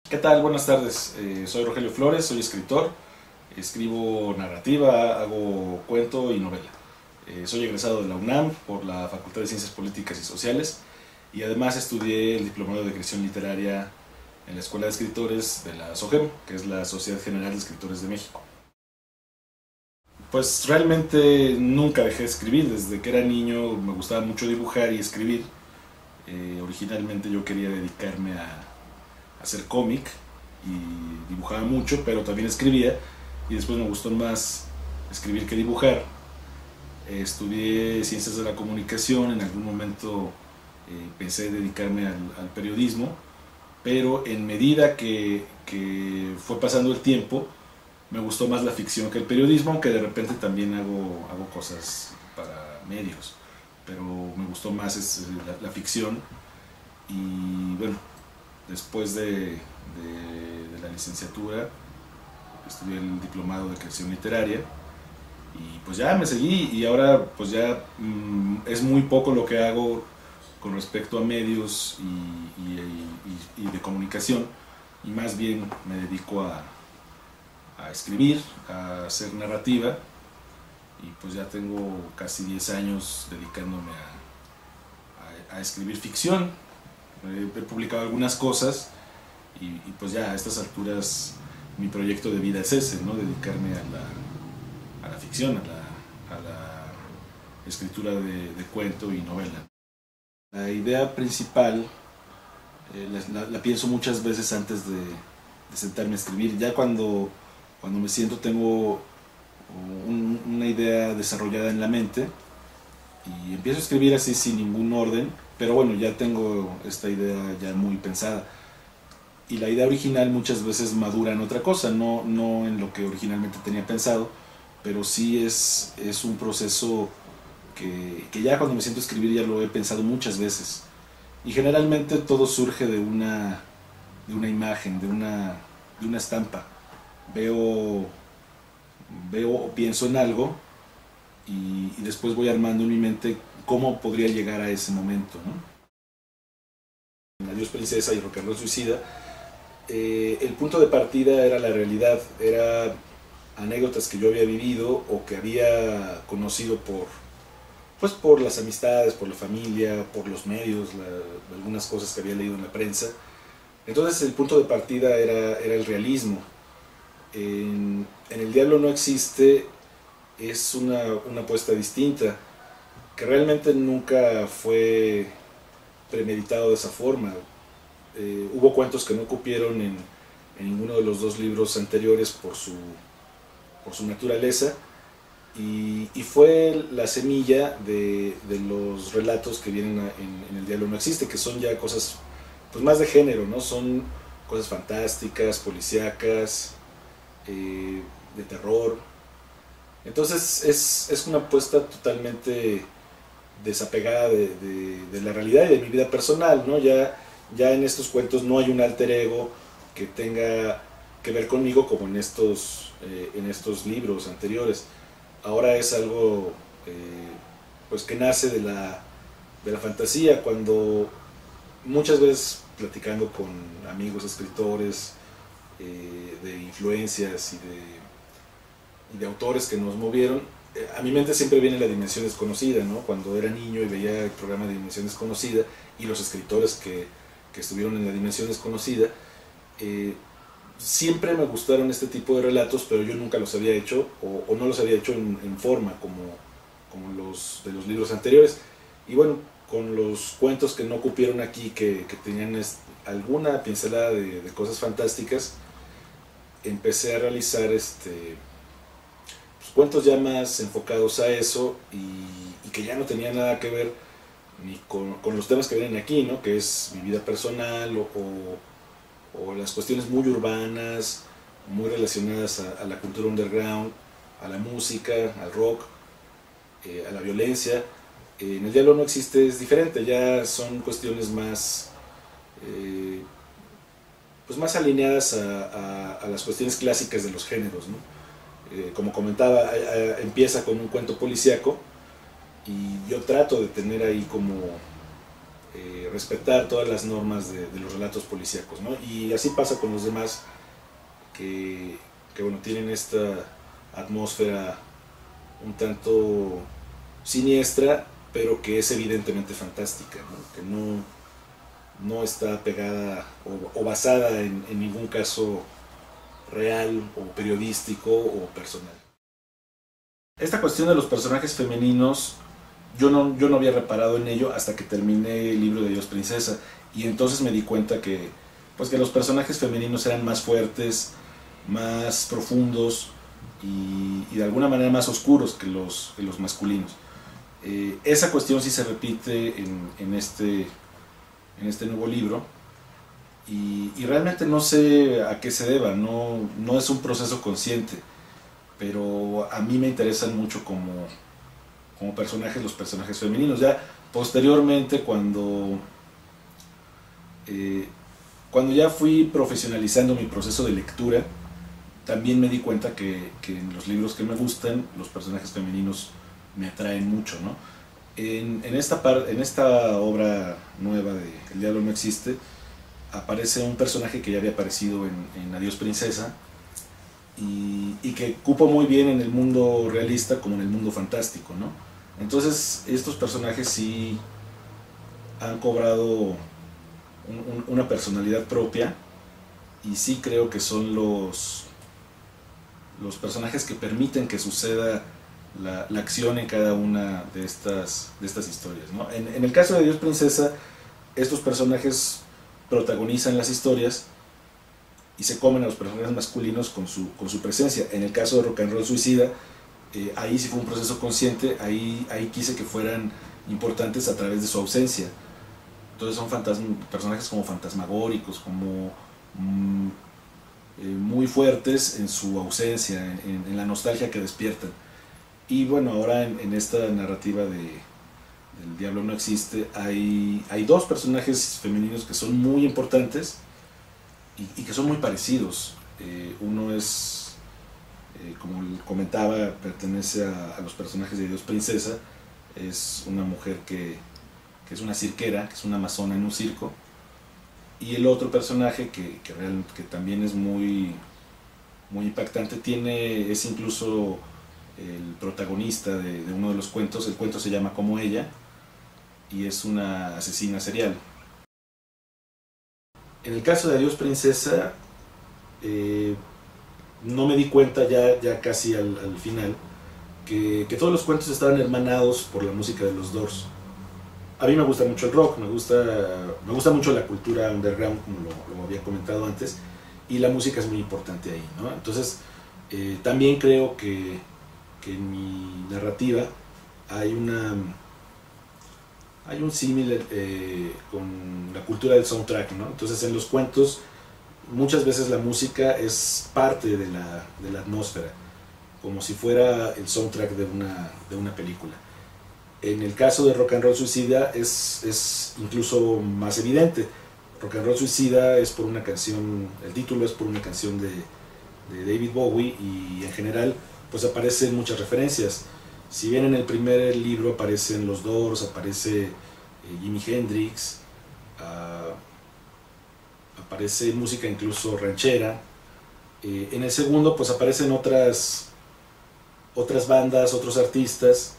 ¿Qué tal? Buenas tardes. Soy Rogelio Flores, soy escritor, escribo narrativa, hago cuento y novela. Soy egresado de la UNAM por la Facultad de Ciencias Políticas y Sociales y además estudié el Diplomado de Creación Literaria en la Escuela de Escritores de la SOGEM, que es la Sociedad General de Escritores de México. Pues realmente nunca dejé de escribir, desde que era niño me gustaba mucho dibujar y escribir. Originalmente yo quería dedicarme a hacer cómic y dibujaba mucho, pero también escribía y después me gustó más escribir que dibujar. Estudié ciencias de la comunicación, en algún momento pensé dedicarme al periodismo, pero en medida que fue pasando el tiempo me gustó más la ficción que el periodismo, aunque de repente también hago cosas para medios, pero me gustó más la ficción. Y bueno, después de la licenciatura estudié el diplomado de creación literaria y pues ya me seguí y ahora pues ya es muy poco lo que hago con respecto a medios y de comunicación, y más bien me dedico a escribir, a hacer narrativa, y pues ya tengo casi 10 años dedicándome a escribir ficción. He publicado algunas cosas y pues ya a estas alturas mi proyecto de vida es ese, ¿no? Dedicarme a la ficción, a la escritura de cuento y novela. La idea principal la pienso muchas veces antes de sentarme a escribir. Ya cuando me siento tengo una idea desarrollada en la mente y empiezo a escribir así sin ningún orden, pero bueno, ya tengo esta idea ya muy pensada. Y la idea original muchas veces madura en otra cosa, no en lo que originalmente tenía pensado, pero sí es un proceso que ya cuando me siento a escribir ya lo he pensado muchas veces. Y generalmente todo surge de una imagen, de una estampa. Veo, veo o pienso en algo y después voy armando en mi mente cómo podría llegar a ese momento, ¿no? En Adiós Princesa y Rock and Roll Suicida, el punto de partida era la realidad, era anécdotas que yo había vivido o que había conocido por las amistades, por la familia, por los medios, algunas cosas que había leído en la prensa. Entonces el punto de partida era el realismo. En El Diablo no existe es una apuesta distinta, que realmente nunca fue premeditado de esa forma. Hubo cuentos que no cupieron en ninguno de los dos libros anteriores por su naturaleza, y fue la semilla de los relatos que vienen en El Diablo no existe, que son ya cosas pues más de género, ¿no? Son cosas fantásticas, policíacas, de terror. Entonces es una apuesta totalmente desapegada de la realidad y de mi vida personal, ¿no? Ya en estos cuentos no hay un alter ego que tenga que ver conmigo como en estos libros anteriores. Ahora es algo pues que nace de la fantasía, cuando muchas veces platicando con amigos escritores, de influencias y de autores que nos movieron, a mi mente siempre viene la dimensión desconocida, ¿no? Cuando era niño y veía el programa de Dimensión Desconocida y los escritores que estuvieron en la Dimensión Desconocida, eh, siempre me gustaron este tipo de relatos, pero yo nunca los había hecho o no los había hecho en forma como los de los libros anteriores. Y bueno, con los cuentos que no cupieron aquí, que tenían alguna pincelada de cosas fantásticas, empecé a realizar pues, cuentos ya más enfocados a eso y que ya no tenía nada que ver ni con los temas que vienen aquí, ¿no? Que es mi vida personal o las cuestiones muy urbanas, muy relacionadas a la cultura underground, a la música, al rock, a la violencia. En El Diablo no existe es diferente, ya son cuestiones más, eh, pues más alineadas a las cuestiones clásicas de los géneros, ¿no? Como comentaba, empieza con un cuento policíaco y yo trato de tener ahí como respetar todas las normas de los relatos policíacos, ¿no? Y así pasa con los demás que bueno, tienen esta atmósfera un tanto siniestra, pero que es evidentemente fantástica, ¿no? Que no está pegada o basada en ningún caso real o periodístico o personal. Esta cuestión de los personajes femeninos, yo no había reparado en ello hasta que terminé el libro de Dios Princesa, y entonces me di cuenta que, pues, que los personajes femeninos eran más fuertes, más profundos y de alguna manera más oscuros que los masculinos. Esa cuestión sí se repite en este nuevo libro, y realmente no sé a qué se deba, no es un proceso consciente, pero a mí me interesan mucho como personajes los personajes femeninos. Ya posteriormente, cuando ya fui profesionalizando mi proceso de lectura, también me di cuenta que en los libros que me gustan, los personajes femeninos me atraen mucho, ¿no? En esta obra nueva de El Diablo no existe, aparece un personaje que ya había aparecido en Adiós Princesa, y que cupo muy bien en el mundo realista como en el mundo fantástico, ¿no? Entonces estos personajes sí han cobrado una personalidad propia, y sí creo que son los personajes que permiten que suceda la acción en cada una de estas historias, ¿no? En el caso de Dios Princesa, estos personajes protagonizan las historias y se comen a los personajes masculinos con su presencia. En el caso de Rock and Roll Suicida, ahí sí fue un proceso consciente, ahí quise que fueran importantes a través de su ausencia. Entonces son personajes como fantasmagóricos, como muy fuertes en su ausencia, en la nostalgia que despiertan. Y bueno, ahora en esta narrativa del Diablo no existe, hay dos personajes femeninos que son muy importantes y que son muy parecidos. Uno es, como comentaba, pertenece a los personajes de Dios Princesa. Es una mujer que es una cirquera, que es una amazona en un circo. Y el otro personaje que también es muy, muy impactante, es incluso el protagonista de uno de los cuentos. El cuento se llama Como ella, y es una asesina serial. En el caso de Adiós Princesa, no me di cuenta ya casi al final que todos los cuentos estaban hermanados por la música de los Doors. A mí me gusta mucho el rock, me gusta mucho la cultura underground, como lo había comentado antes, y la música es muy importante ahí, ¿no? Entonces, también creo que en mi narrativa hay un símil con la cultura del soundtrack, ¿no? Entonces, en los cuentos muchas veces la música es parte de la atmósfera, como si fuera el soundtrack de una película. En el caso de Rock and Roll Suicida es incluso más evidente. Rock and Roll Suicida es por una canción, el título es por una canción de David Bowie, y en general pues aparecen muchas referencias. Si bien en el primer libro aparecen los Doors, aparece Jimi Hendrix, aparece música incluso ranchera, en el segundo pues aparecen otras bandas, otros artistas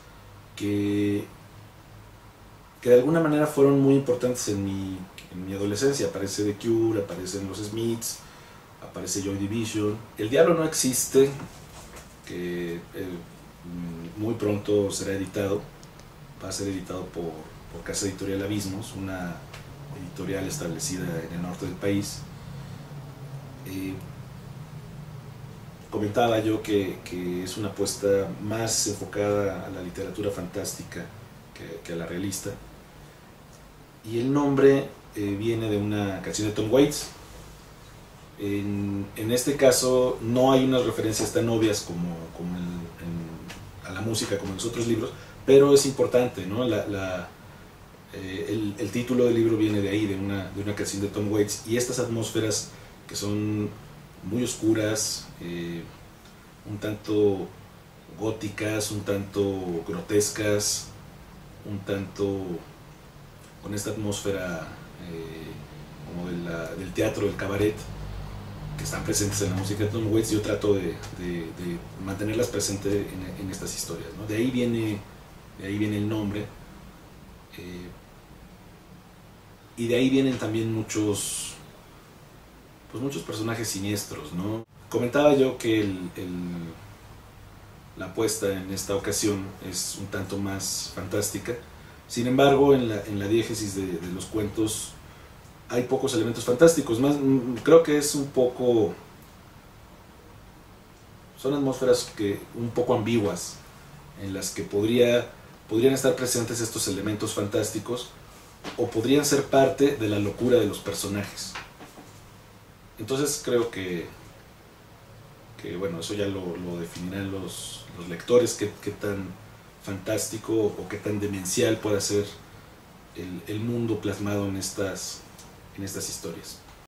que de alguna manera fueron muy importantes en mi adolescencia. Aparece The Cure, aparecen los Smiths, aparece Joy Division. El Diablo no existe, que muy pronto será editado, va a ser editado por Casa Editorial Abismos, una editorial establecida en el norte del país. Comentaba yo que es una apuesta más enfocada a la literatura fantástica que a la realista, y el nombre viene de una canción de Tom Waits. En este caso no hay unas referencias tan obvias como a la música como en los otros libros, pero es importante, ¿no? El título del libro viene de ahí, de una canción de Tom Waits, y estas atmósferas que son muy oscuras, un tanto góticas, un tanto grotescas, un tanto con esta atmósfera como del teatro, del cabaret, que están presentes en la música de Tom Waits. Yo trato de mantenerlas presentes en estas historias, ¿no? De ahí viene el nombre, y de ahí vienen también muchos personajes siniestros, ¿no? Comentaba yo que la apuesta en esta ocasión es un tanto más fantástica. Sin embargo, en la diégesis de los cuentos hay pocos elementos fantásticos. Más, creo que es un poco... son atmósferas un poco ambiguas, en las que podrían estar presentes estos elementos fantásticos, o podrían ser parte de la locura de los personajes. Entonces creo que bueno, eso ya lo definirán los lectores, qué tan fantástico o qué tan demencial puede ser el mundo plasmado en estas historias.